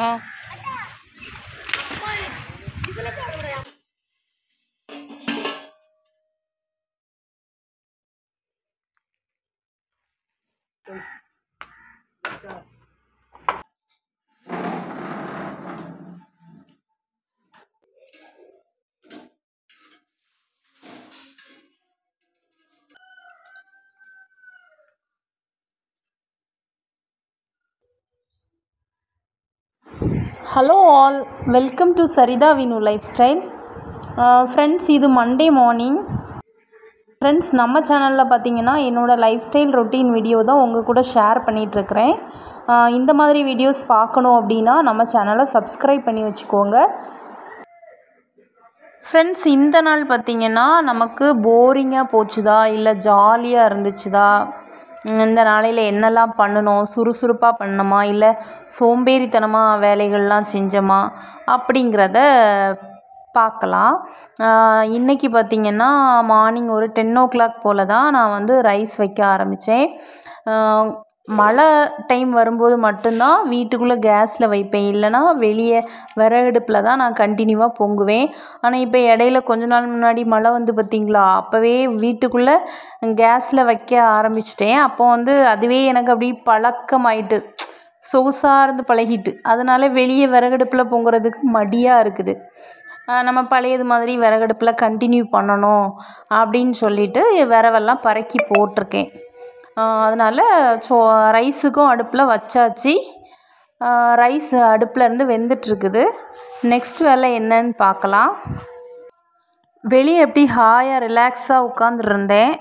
Ah hello all, welcome to Saritha Vinu lifestyle. Friends, இது Monday morning. Friends, நம்ம சேனலில் பார்த்தீங்கன்னா என்னோடய லைஃப் ஸ்டைல் ரொட்டீன் வீடியோ தான் உங்கள் கூட ஷேர் பண்ணிகிட்ருக்கிறேன். இந்த மாதிரி வீடியோஸ் பார்க்கணும் அப்படின்னா நம்ம சேனலை சப்ஸ்கிரைப் பண்ணி வச்சுக்கோங்க. ஃப்ரெண்ட்ஸ், இந்த நாள் பார்த்திங்கன்னா நமக்கு போரிங்காக போச்சுதா இல்லை ஜாலியாக இருந்துச்சுதா, இந்த நாளையில் என்னெல்லாம் பண்ணணும், சுறுசுறுப்பாக பண்ணணுமா இல்லை சோம்பேறித்தனமாக வேலைகள்லாம் செஞ்சோமா அப்படிங்கிறத பார்க்கலாம். இன்றைக்கி பார்த்திங்கன்னா மார்னிங் ஒரு 10 o'clock போல் தான் நான் வந்து ரைஸ் வைக்க ஆரம்பித்தேன். மழை டைம் வரும்போது மட்டும்தான் வீட்டுக்குள்ளே கேஸில் வைப்பேன், இல்லைனா வெளியே விறகடுப்பில் தான் நான் கண்டினியூவாக பொங்குவேன். ஆனால் இப்போ இடையில கொஞ்ச நாள் முன்னாடி மழை வந்து பார்த்திங்களா, அப்போவே வீட்டுக்குள்ளே கேஸில் வைக்க ஆரம்பிச்சிட்டேன். அப்போ வந்து அதுவே எனக்கு அப்படி பழக்கமாயிட்டு, சொகுசாக இருந்து பழகிட்டு, அதனால் வெளியே விறகடுப்பில் பொங்குறதுக்கு மடியாக இருக்குது. நம்ம பழையது மாதிரி விறகடுப்பில் கண்டினியூ பண்ணணும் அப்படின்னு சொல்லிட்டு விறவெல்லாம் பறக்கி போட்டிருக்கேன். அதனால் ரைஸுக்கும் அடுப்பில் வச்சாச்சு. ரைஸ் அடுப்பில் இருந்து வெந்துட்டுருக்குது. நெக்ஸ்ட் வேலை என்னன்னு பார்க்கலாம். வெளியே எப்படி ஹாயாக ரிலாக்ஸாக உட்காந்துருந்தேன்.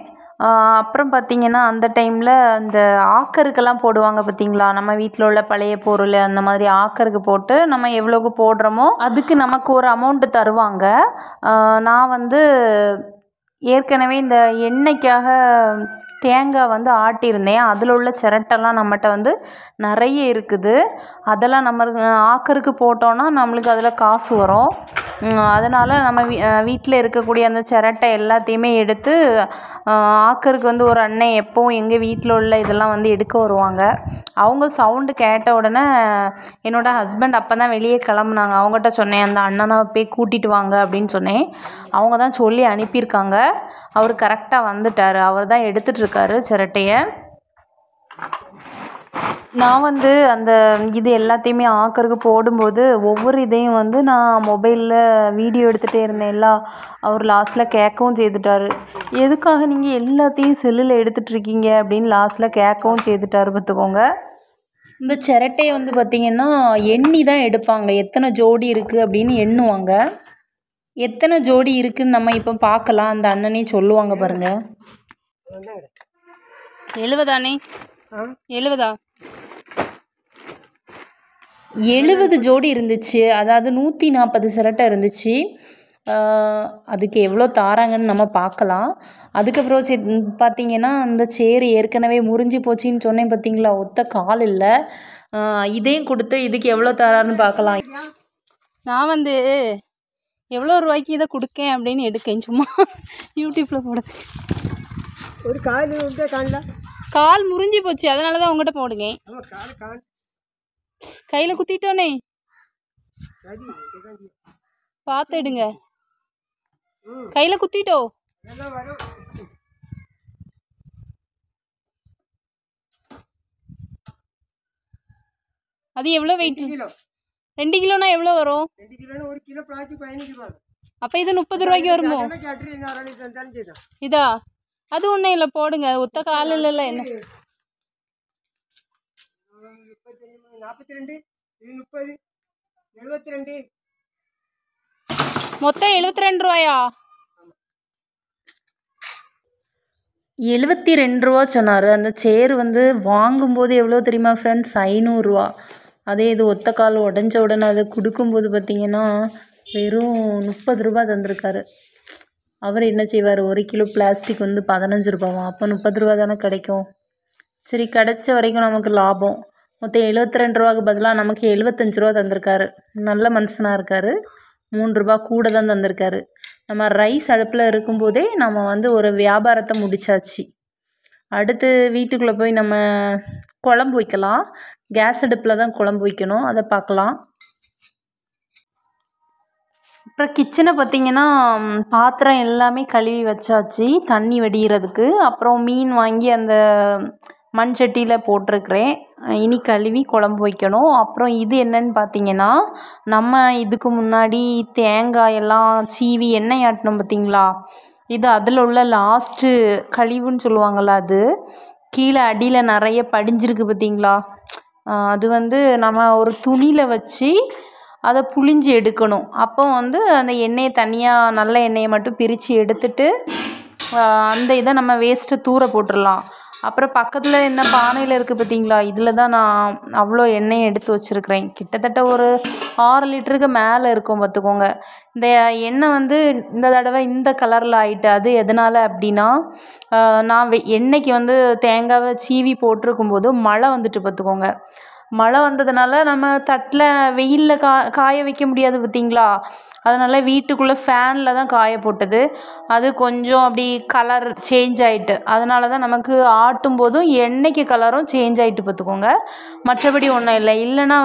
அப்புறம் பார்த்திங்கன்னா அந்த டைமில் அந்த ஆக்கருக்கெல்லாம் போடுவாங்க பார்த்திங்களா, நம்ம வீட்டில் உள்ள பழைய பொருள் அந்த மாதிரி ஆக்கருக்கு போட்டு நம்ம எவ்வளோக்கு போடுறோமோ அதுக்கு நமக்கு ஒரு அமௌண்ட்டு தருவாங்க. நான் வந்து ஏற்கனவே இந்த எண்ணெய்க்காக தேங்காய் வந்து ஆட்டியிருந்தேன். அதில் உள்ள சிரட்டெல்லாம் நம்மகிட்ட வந்து நிறைய இருக்குது. அதெல்லாம் நம்ம ஆக்கருக்கு போட்டோன்னா நம்மளுக்கு அதில் காசு வரும். அதனால் நம்ம வீட்டில் இருக்கக்கூடிய அந்த சிரட்டை எல்லாத்தையுமே எடுத்து ஆக்கருக்கு வந்து ஒரு அண்ணன் எப்போவும் எங்கள் வீட்டில் உள்ள இதெல்லாம் வந்து எடுக்க வருவாங்க. அவங்க சவுண்டு கேட்ட உடனே என்னோடய ஹஸ்பண்ட் அப்போ தான் வெளியே கிளம்புனாங்க. அவங்ககிட்ட சொன்னேன், அந்த அண்ணனை போய் கூட்டிகிட்டு வாங்க அப்படின்னு சொன்னேன். அவங்க தான் சொல்லி அனுப்பியிருக்காங்க. அவர் கரெக்டாக வந்துட்டார். அவர் தான் எடுத்துகிட்ருக்காரு சிரட்டையை. நான் வந்து அந்த இது எல்லாத்தையுமே ஆக்கருக்கு போடும்போது ஒவ்வொரு இதையும் வந்து நான் மொபைலில் வீடியோ எடுத்துகிட்டே இருந்தேன்ல, அவர் லாஸ்ட்டில் கேட்கவும் செய்துட்டார். எதுக்காக நீங்கள் எல்லாத்தையும் செல்லில் எடுத்துகிட்ருக்கீங்க அப்படின்னு லாஸ்ட்டில் கேட்கவும் செய்துட்டார் பார்த்துக்கோங்க. இந்த சிரட்டையை வந்து பார்த்திங்கன்னா எண்ணி தான் எடுப்பாங்க, எத்தனை ஜோடி இருக்குது அப்படின்னு எண்ணுவாங்க. எத்தனை ஜோடி இருக்குதுன்னு நம்ம இப்போ பார்க்கலாம். அந்த அண்ணனே சொல்லுவாங்க பாருங்கள். 70 70 70 ஜோடி இருந்துச்சு. அதாவது 140 சிரட்டை இருந்துச்சு. அதுக்கு எவ்வளோ தாராங்கன்னு நம்ம பார்க்கலாம். அதுக்கப்புறம் பார்த்திங்கன்னா அந்த சேரு ஏற்கனவே முறிஞ்சு போச்சின்னு சொன்னேன் பார்த்திங்களா, ஒத்த கால் இல்லை. இதையும் கொடுத்து இதுக்கு எவ்வளோ தரான்னு பார்க்கலாம். நான் வந்து எவ்வளோ ரூபாய்க்கு இதை கொடுக்கேன் அப்படின்னு எடுக்கேன், சும்மா யூடியூப்பில் போடுறது. ஒரு கால் முறிஞ்சு போச்சு, அதனால தான் உங்கள்கிட்ட போடுங்க. கையில் குத்திட்டோனே, பார்த்து எடுங்க. கையில் குத்திட்டோ. அது எவ்வளோ வெயிட்? 2 கிலோனா எவ்வளோ வரும்? 2 கிலோனா 1 கிலோ பிளாஸ்டிக் 15 ரூபா. அப்போ இது 30 ரூபாய்க்கு வருமோ? இதா? அது ஒன்றும் இல்லை, போடுங்க. ஒத்த கால் இல்லைல்ல. என்ன 42, இது 30, 72. மொத்தம் 72 ரூபாயா? 72 ரூபா சொன்னார். அந்த சேர் வந்து வாங்கும்போது எவ்வளோ தெரியுமா ஃப்ரெண்ட்ஸ்? 500 ரூபா. அதே இது ஒத்த கால் உடஞ்ச உடனே அதை கொடுக்கும்போது பார்த்திங்கன்னா வெறும் 30 ரூபா தந்திருக்காரு. அவர் என்ன செய்வார், 1 கிலோ பிளாஸ்டிக் வந்து 15 ரூபாவா? அப்போ 30 ரூபா தானே கிடைக்கும். சரி, கிடைச்ச வரைக்கும் நமக்கு லாபம். மொத்தம் 72 ரூபாய்க்கு பதிலாக நமக்கு 75 ரூபா தந்திருக்காரு. நல்ல மனுஷனாக இருக்கார். 3 ரூபா கூட தான் தந்திருக்காரு. நம்ம ரைஸ் அடுப்பில் இருக்கும்போதே நம்ம வந்து ஒரு வியாபாரத்தை முடிச்சாச்சு. அடுத்து வீட்டுக்குள்ளே போய் நம்ம குழம்பு வைக்கலாம். கேஸ் அடுப்பில் தான் குழம்பு வைக்கணும், அதை பார்க்கலாம். அப்புறம் கிச்சனை பார்த்திங்கன்னா பாத்திரம் எல்லாமே கழுவி வச்சாச்சு தண்ணி வடிகிறதுக்கு. அப்புறம் மீன் வாங்கி அந்த மண் சட்டியில் போட்டிருக்கிறேன். இனி கழுவி குழம்பு வைக்கணும். அப்புறம் இது என்னன்னு பார்த்திங்கன்னா, நம்ம இதுக்கு முன்னாடி தேங்காயெல்லாம் சீவி எண்ணெய் ஆட்டினோம் பார்த்திங்களா, இது அதில் உள்ள லாஸ்ட்டு கழிவுன்னு சொல்லுவாங்கள்ல, அது கீழே அடியில் நிறைய படிஞ்சிருக்கு பார்த்திங்களா. அது நம்ம ஒரு துணியில் வச்சு அதை புழிஞ்சு எடுக்கணும். அப்போ அந்த எண்ணெயை தனியாக நல்ல எண்ணெயை மட்டும் பிரித்து எடுத்துட்டு அந்த இதை நம்ம வேஸ்ட்டு தூர போட்டுடலாம். அப்புறம் பக்கத்தில் என்ன பானையில் இருக்குது பார்த்திங்களா, இதில் தான் நான் அவ்வளோ எண்ணெயை எடுத்து வச்சுருக்கிறேன். கிட்டத்தட்ட ஒரு 6 லிட்டருக்கு மேலே இருக்கும் பார்த்துக்கோங்க. இந்த எண்ணெய் இந்த தடவை இந்த கலரில் ஆகிட்டு. அது எதனால் அப்படின்னா, நான் எண்ணெய்க்கு தேங்காவை சீவி போட்டிருக்கும்போது மழை வந்துட்டு பார்த்துக்கோங்க. மழை வந்ததுனால நம்ம தட்டில் வெயிலில் காய வைக்க முடியாது பார்த்திங்களா, அதனால் வீட்டுக்குள்ளே ஃபேனில் தான் காய போட்டது. அது கொஞ்சம் அப்படி கலர் சேஞ்ச் ஆகிட்டு, அதனால தான் நமக்கு ஆட்டும் போதும் எண்ணெய்க்கு கலரும் சேஞ்ச் ஆகிட்டு பார்த்துக்கோங்க. மற்றபடி ஒன்றும் இல்லை. இல்லைன்னா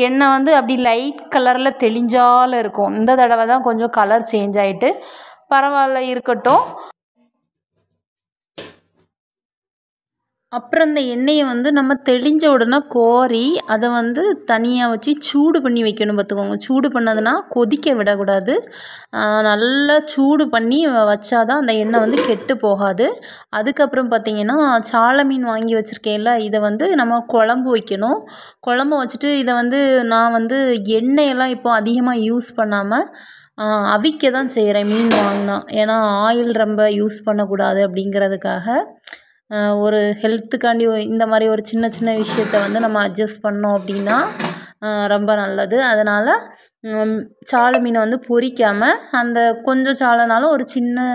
எண்ணெய் அப்படி லைட் கலரில் தெளிஞ்சால இருக்கும். இந்த தடவை தான் கொஞ்சம் கலர் சேஞ்ச் ஆகிட்டு, பரவாயில்ல இருக்கட்டும். அப்புறம் இந்த எண்ணெயை நம்ம தெளிஞ்ச உடனே கோரி அதை தனியாக வச்சு சூடு பண்ணி வைக்கணும் பார்த்துக்கோங்க. சூடு பண்ணதுன்னா கொதிக்க விடக்கூடாது, நல்லா சூடு பண்ணி வச்சாதான் அந்த எண்ணெய் கெட்டு போகாது. அதுக்கப்புறம் பார்த்திங்கன்னா, சால மீன் வாங்கி வச்சுருக்கேன்ல, இதை நம்ம குழம்பு வைக்கணும். குழம்பு வச்சுட்டு இதை நான் எண்ணெயெல்லாம் இப்போ அதிகமாக யூஸ் பண்ணாமல் அவிக்க தான் செய்கிறேன் மீன் வாங்கினா. ஏன்னா ஆயில் ரொம்ப யூஸ் பண்ணக்கூடாது அப்படிங்கிறதுக்காக, ஒரு ஹெல்த்துக்காண்டி இந்த மாதிரி ஒரு சின்ன சின்ன விஷயத்த நம்ம அட்ஜஸ்ட் பண்ணோம் அப்படின்னா ரொம்ப நல்லது. அதனால் சால மீனை பொரிக்காமல் அந்த கொஞ்சம் சாலைனாலும் ஒரு சின்ன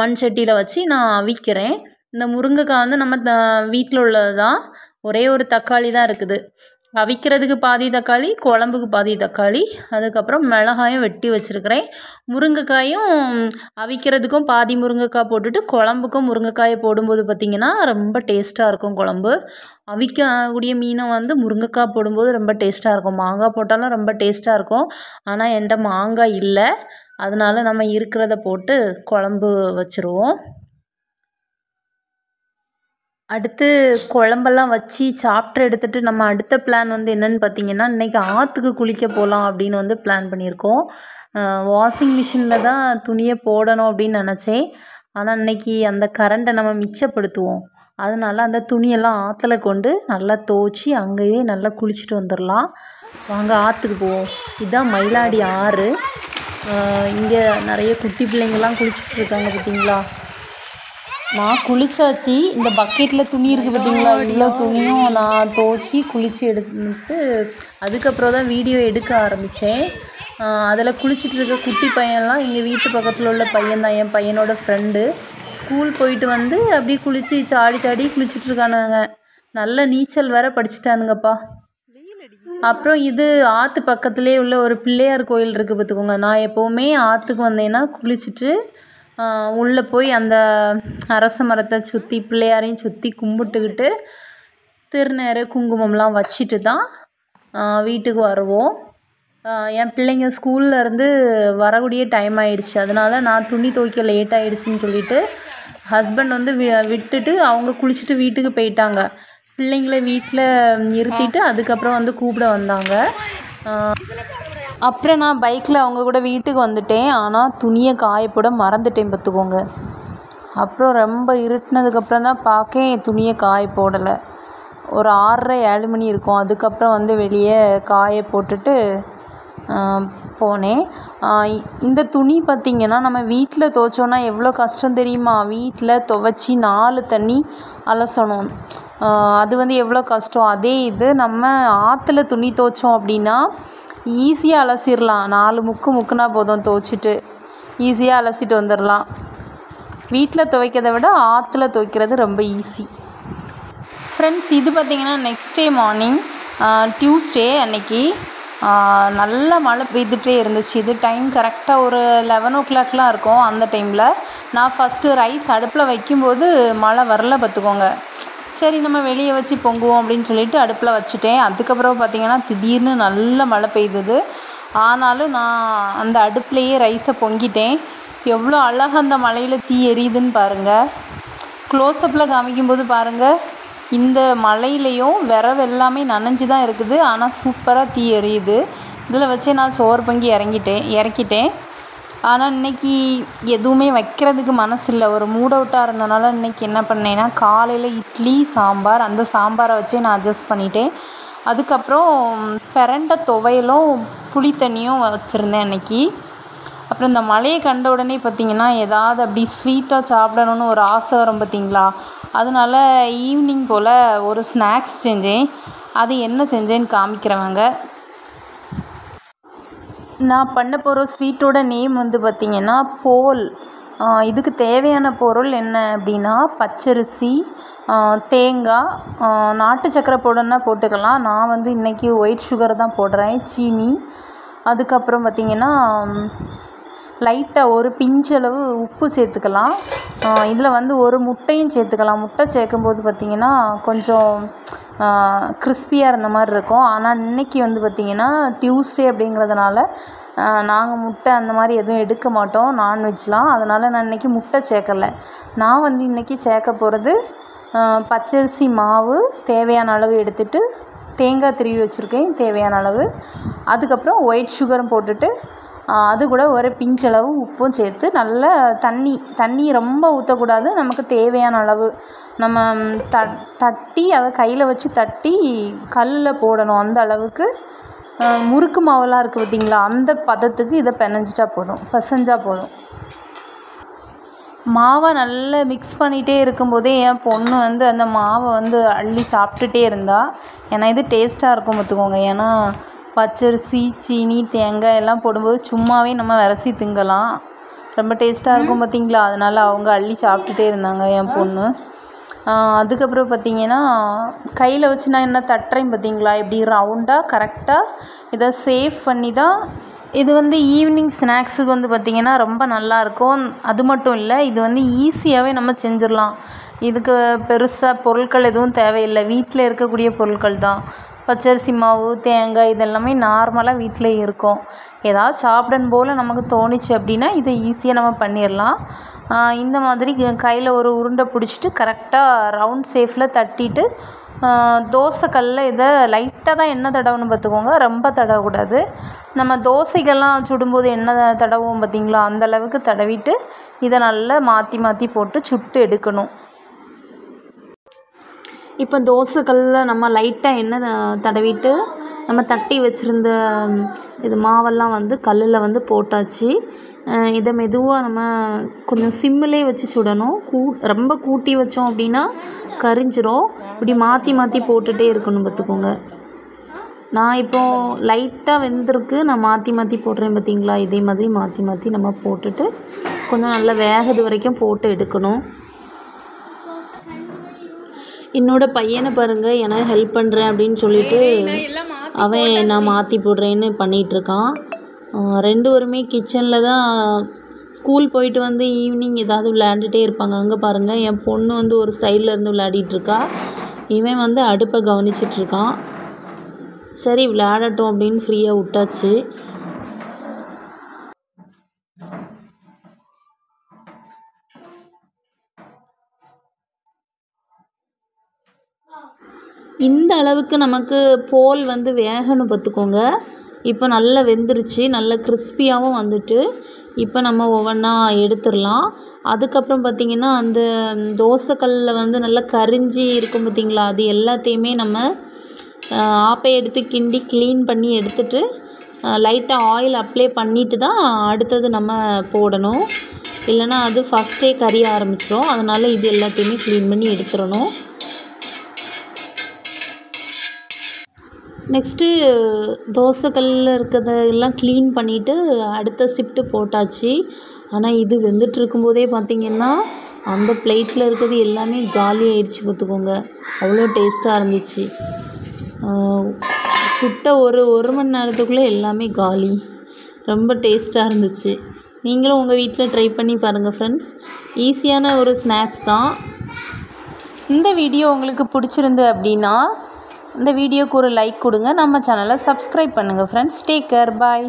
மண் சட்டியில் வச்சு நான் அவிக்கிறேன். இந்த முருங்கைக்காய் நம்ம வீட்டில் உள்ளது தான். ஒரே ஒரு தக்காளி தான் இருக்குது. அவிக்கிறதுக்கு பாதி தக்காளி, குழம்புக்கு பாதி தக்காளி, அதுக்கப்புறம் மிளகாயும் வெட்டி வச்சுருக்கிறேன். முருங்கைக்காயும் அவிக்கிறதுக்கும் பாதி முருங்கைக்காய் போட்டுட்டு குழம்புக்கும் முருங்கைக்காயை போடும்போது பார்த்திங்கன்னா ரொம்ப டேஸ்ட்டாக இருக்கும் குழம்பு. அவிக்கக்கூடிய மீனை முருங்கைக்காய் போடும்போது ரொம்ப டேஸ்ட்டாக இருக்கும். மாங்காய் போட்டாலும் ரொம்ப டேஸ்ட்டாக இருக்கும். ஆனால் என்கிட்ட மாங்காய் இல்லை, அதனால நம்ம இருக்கிறத போட்டு குழம்பு வச்சுருவோம். அடுத்து குழம்பெல்லாம் வச்சு சாப்பிட்டு எடுத்துகிட்டு நம்ம அடுத்த பிளான் என்னென்னு பார்த்திங்கன்னா, இன்றைக்கி ஆற்றுக்கு குளிக்க போகலாம் அப்படின்னு பிளான் பண்ணியிருக்கோம். வாஷிங் மிஷினில் தான் துணியை போடணும் அப்படின்னு நினச்சேன். ஆனால் இன்றைக்கி அந்த கரண்ட்டை நம்ம மிச்சப்படுத்துவோம். அதனால் அந்த துணியெல்லாம் ஆற்றுல கொண்டு நல்லா துவச்சி அங்கேயே நல்லா குளிச்சுட்டு வந்துடலாம். வாங்க ஆற்றுக்கு போவோம். இதுதான் மயிலாடி ஆறு. இங்கே நிறைய குட்டி பிள்ளைங்கள்லாம் குளிச்சுட்ருக்காங்க பார்த்திங்களா. நான் குளிச்சாச்சு. இந்த பக்கெட்டில் துணி இருக்குது பார்த்திங்களா, இவ்வளோ துணியும் நான் துவச்சி குளித்து எடுத்து அதுக்கப்புறம் தான் வீடியோ எடுக்க ஆரம்பித்தேன். அதில் குளிச்சுட்ருக்க குட்டி பையன்லாம் எங்கள் வீட்டு பக்கத்தில் உள்ள பையன்தான், என் பையனோட ஃப்ரெண்டு. ஸ்கூல் போயிட்டு அப்படியே குளித்து சாடி சாடி குளிச்சுட்ருக்கானுங்க. நல்ல நீச்சல் வேறு படிச்சுட்டானுங்கப்பா. அப்புறம் இது ஆற்று பக்கத்துலேயே உள்ள ஒரு பிள்ளையார் கோயில் இருக்குது பார்த்துக்கோங்க. நான் எப்போவுமே ஆற்றுக்கு வந்தேன்னா குளிச்சுட்டு உள்ளே போய் அந்த அரச மரத்தை சுற்றி பிள்ளையாரையும் சுற்றி கும்பிட்டுக்கிட்டு திருநீறு குங்குமம்லாம் வச்சுட்டு தான் வீட்டுக்கு வருவோம். என் பிள்ளைங்க ஸ்கூல்லேருந்து வரக்கூடிய டைம் ஆகிடுச்சு. அதனால் நான் துணி துவைக்க லேட் ஆகிடுச்சின்னு சொல்லிவிட்டு ஹஸ்பண்ட் விட்டுட்டு அவங்க குளிச்சுட்டு வீட்டுக்கு போயிட்டாங்க. பிள்ளைங்கள வீட்டில் நிறுத்திட்டு அதுக்கப்புறம் கூப்பிட வந்தாங்க. அப்புறம் நான் பைக்கில் அவங்க கூட வீட்டுக்கு வந்துட்டேன். ஆனால் துணியை காயப்போட மறந்துட்டேன் பார்த்துக்கோங்க. அப்புறம் ரொம்ப இருட்டினதுக்கப்புறம் தான் பார்க்கேன் துணியை காய போடலை. ஒரு 6:30-7 மணி இருக்கும். அதுக்கப்புறம் வெளியே காய போட்டுட்டு போனேன். இந்த துணி பார்த்திங்கன்னா நம்ம வீட்டில் துவைச்சோன்னா எவ்வளோ கஷ்டம் தெரியுமா. வீட்டில் துவைச்சி 4 தண்ணி அலசணும். அது எவ்வளோ கஷ்டம். அதே இது நம்ம ஆற்றுல துணி துவைச்சோம் அப்படின்னா ஈஸியாக அலசிடலாம். 4 முக்குனா போதும், துவைச்சிட்டு ஈஸியாக அலசிட்டு வந்துடலாம். வீட்டில் துவைக்கிறத விட ஆற்றுல துவைக்கிறது ரொம்ப ஈஸி. ஃப்ரெண்ட்ஸ், இது பார்த்திங்கன்னா நெக்ஸ்ட் டே மார்னிங் டியூஸ்டே அன்னைக்கு நல்ல மழை பெய்துகிட்டே இருந்துச்சு. இது டைம் கரெக்டாக ஒரு 11 o'clockலாம் இருக்கும். அந்த டைமில் நான் ஃபஸ்ட்டு ரைஸ் அடுப்பில் வைக்கும்போது மழை வரல பார்த்துக்கோங்க. சரி நம்ம வெளியே வச்சு பொங்குவோம் அப்படின்னு சொல்லிட்டு அடுப்பில் வச்சுட்டேன். அதுக்கப்புறம் பார்த்திங்கன்னா திடீர்னு நல்ல மழை பெய்தது. ஆனாலும் நான் அந்த அடுப்புலேயே ரைஸை பொங்கிட்டேன். எவ்வளோ அழகாக அந்த மழையில் தீ எரியுதுன்னு பாருங்கள். க்ளோஸ்அப்பில் காமிக்கும்போது பாருங்கள், இந்த மழையிலையும் விரவு எல்லாமே நனைஞ்சு தான் இருக்குது. ஆனால் சூப்பராக தீ எரியுது. இதில் வச்சு நான் சோறு பொங்கி இறக்கிட்டேன். ஆனால் இன்றைக்கி எதுவுமே வைக்கிறதுக்கு மனசு இல்லை. ஒரு மூட் அவுட்டாக இருந்தனால இன்றைக்கி என்ன பண்ணேன்னா, காலையில் இட்லி சாம்பார், அந்த சாம்பாரை வச்சே நான் அட்ஜஸ்ட் பண்ணிட்டேன். அதுக்கப்புறம் பிரண்டை துவையலும் புளி தண்ணியும் வச்சுருந்தேன் அன்றைக்கி. அப்புறம் இந்த மழையை கண்ட உடனே பார்த்திங்கன்னா ஏதாவது அப்படி ஸ்வீட்டாக சாப்பிடணுன்னு ஒரு ஆசை வரும் பார்த்திங்களா. அதனால ஈவினிங் போல் ஒரு ஸ்நாக்ஸ் செஞ்சேன். அது என்ன செஞ்சேன்னு காமிக்கிறவங்க. நான் பண்ண போகிற ஸ்வீட்டோட நேம் வந்து பார்த்திங்கன்னா போல். இதுக்கு தேவையான பொருள் என்ன அப்படின்னா, பச்சரிசி, தேங்காய், நாட்டு சக்கரை போடணுன்னா போட்டுக்கலாம். நான் வந்து இன்றைக்கி ஒயிட் சுகர் தான் போடுறேன், சீனி. அதுக்கப்புறம் பார்த்திங்கன்னா லைட்டாக ஒரு பிஞ்சளவு உப்பு சேர்த்துக்கலாம். இதில் வந்து ஒரு முட்டையும் சேர்த்துக்கலாம். முட்டை சேர்க்கும்போது பார்த்திங்கன்னா கொஞ்சம் கிறிஸ்பியாக இருந்த மாதிரி இருக்கும். ஆனால் இன்றைக்கி வந்து பார்த்திங்கன்னா டியூஸ்டே அப்படிங்கிறதுனால நாங்கள் முட்டை அந்த மாதிரி எதுவும் எடுக்க மாட்டோம் நான்வெஜ்லாம். அதனால் நான் இன்றைக்கி முட்டை சேர்க்கலை. நான் வந்து இன்றைக்கி சேர்க்க போகிறது பச்சரிசி மாவு தேவையான அளவு எடுத்துகிட்டு, தேங்காய் திருவி வச்சுருக்கேன் தேவையான அளவு. அதுக்கப்புறம் ஒயிட் சுகரும் போட்டுட்டு, அது கூட ஒரு பிஞ்சளவு உப்பும் சேர்த்து நல்லா தண்ணி ரொம்ப ஊற்றக்கூடாது. நமக்கு தேவையான அளவு நம்ம தட்டி அதை கையில் வச்சு தட்டி கல்லில் போடணும். அந்த அளவுக்கு முறுக்கு மாவெல்லாம் இருக்குது பார்த்திங்களா, அந்த பதத்துக்கு இதை பிசைஞ்சா போதும். மாவை நல்லா மிக்ஸ் பண்ணிகிட்டே இருக்கும்போதே என் பொண்ணு வந்து அந்த மாவை வந்து அள்ளி சாப்பிட்டுட்டே இருந்தா. ஏன்னா இது டேஸ்ட்டாக இருக்கும் பார்த்துக்கோங்க. ஏன்னா பச்சரிசி, சீனி, தேங்காய் எல்லாம் போடும்போது சும்மாவே நம்ம விரசி திங்கலாம். ரொம்ப டேஸ்ட்டாக இருக்கும் பார்த்திங்களா. அதனால் அவங்க அள்ளி சாப்பிட்டுட்டே இருந்தாங்க என் பொண்ணு. அதுக்கப்புறம் பார்த்திங்கன்னா கையில் வச்சு நான் என்ன தட்டுறேன் பார்த்திங்களா, இப்படி ரவுண்டாக கரெக்டாக இதை சேவ் பண்ணி தான். இது வந்து ஈவினிங் ஸ்நாக்ஸுக்கு வந்து பார்த்திங்கன்னா ரொம்ப நல்லாயிருக்கும். அது மட்டும் இல்லை, இது வந்து ஈஸியாகவே நம்ம செஞ்சிடலாம். இதுக்கு பெருசாக பொருட்கள் எதுவும் தேவையில்லை. வீட்டில் இருக்கக்கூடிய பொருட்கள் தான். பச்சரிசி மாவு, தேங்காய் இதெல்லாமே நார்மலாக வீட்டில் இருக்கும். ஏதாவது சாப்பிடணும் போல் நமக்கு தோணுச்சு அப்படின்னா இதை ஈஸியாக நம்ம பண்ணிடலாம். இந்த மாதிரி கையில் ஒரு உருண்டை பிடிச்சிட்டு கரெக்டாக ரவுண்ட் ஷேப்பில் தட்டிட்டு, தோசைக்கல்லில் இதை லைட்டாக தான் எண்ணெய் தடவணும் பார்த்துக்கோங்க, ரொம்ப தடவக்கூடாது. நம்ம தோசைக்கெல்லாம் சுடும்போது எண்ணெய் தடவுவோம் பார்த்திங்களா, அந்தளவுக்கு தடவிட்டு இதை நல்லா மாற்றி போட்டு சுட்டு எடுக்கணும். இப்போ தோசைக்கல்லில் நம்ம லைட்டாக எண்ணெய் தடவிட்டு நம்ம தட்டி வச்சுருந்த இது மாவெல்லாம் வந்து கல்லில் வந்து போட்டாச்சு. இதை மெதுவாக நம்ம கொஞ்சம் சிம்மிலே வச்சு சுடணும். ரொம்ப கூட்டி வச்சோம் அப்படின்னா கரிஞ்சிரும். இப்படி மாற்றி போட்டுகிட்டே இருக்கணும் பார்த்துக்கோங்க. நான் இப்போது லைட்டாக வெந்திருக்கு, நான் மாற்றி போடுறேன் பார்த்திங்களா. இதே மாதிரி மாற்றி நம்ம போட்டுட்டு கொஞ்சம் நல்லா வேகிறது வரைக்கும் போட்டு எடுக்கணும். என்னோட பையனை பாருங்கள், எனக்கு ஹெல்ப் பண்ணுறேன் அப்படின்னு சொல்லிட்டு அவன் நான் மாற்றி போடுறேன்னு பண்ணிகிட்ருக்கான். ரெண்டு பேருமே கிச்சனில் தான் ஸ்கூல் போயிட்டு வந்து ஈவினிங் ஏதாவது விளையாண்டுட்டே இருப்பாங்க. அங்கே பாருங்கள், என் பொண்ணு வந்து ஒரு சைடில் இருந்து விளையாடிட்டுருக்கா, இவன் வந்து அடுப்பை கவனிச்சிட்ருக்கான். சரி விளையாடட்டும் அப்படின்னு ஃப்ரீயாக விட்டாச்சு. இந்த அளவுக்கு நமக்கு போல் வந்து வேகணும் பார்த்துக்கோங்க. இப்போ நல்லா வெந்துருச்சு, நல்லா கிறிஸ்பியாகவும் வந்துட்டு. இப்போ நம்ம ஒவ்வொன்றா எடுத்துடலாம். அதுக்கப்புறம் பார்த்திங்கன்னா அந்த தோசைக்கல்லில் வந்து நல்லா கரிஞ்சி இருக்கும் பார்த்திங்களா, அது எல்லாத்தையுமே நம்ம ஆப்பை எடுத்து கிண்டி க்ளீன் பண்ணி எடுத்துட்டு லைட்டாக ஆயில் அப்ளை பண்ணிவிட்டு தான் அடுத்தது நம்ம போடணும். இல்லைன்னா அது ஃபஸ்ட்டே கரிய ஆரம்பிச்சிடும். அதனால் இது எல்லாத்தையுமே க்ளீன் பண்ணி எடுத்துடணும். நெக்ஸ்ட்டு தோசைக்கல்லில் இருக்கிறதெல்லாம் க்ளீன் பண்ணிவிட்டு அடுத்த ஷிஃப்ட்டு போட்டாச்சு. ஆனால் இது வெந்துட்டு இருக்கும்போதே பார்த்திங்கன்னா அந்த பிளேட்டில் இருக்கிறது எல்லாமே காலி ஆயிடுச்சு பார்த்துக்கோங்க. அவ்வளோ டேஸ்ட்டாக இருந்துச்சு. சுட்ட ஒரு மணி நேரத்துக்குள்ளே எல்லாமே காலி. ரொம்ப டேஸ்ட்டாக இருந்துச்சு. நீங்களும் உங்கள் வீட்டில் ட்ரை பண்ணி பாருங்கள் ஃப்ரெண்ட்ஸ். ஈஸியான ஒரு ஸ்நாக்ஸ் தான். இந்த வீடியோ உங்களுக்கு பிடிச்சிருந்து அப்படின்னா இந்த வீடியோக்கு ஒரு லைக் கொடுங்க. நம்ம சேனலை சப்ஸ்கிரைப் பண்ணுங்கள் ஃப்ரெண்ட்ஸ். Take care. பாய்.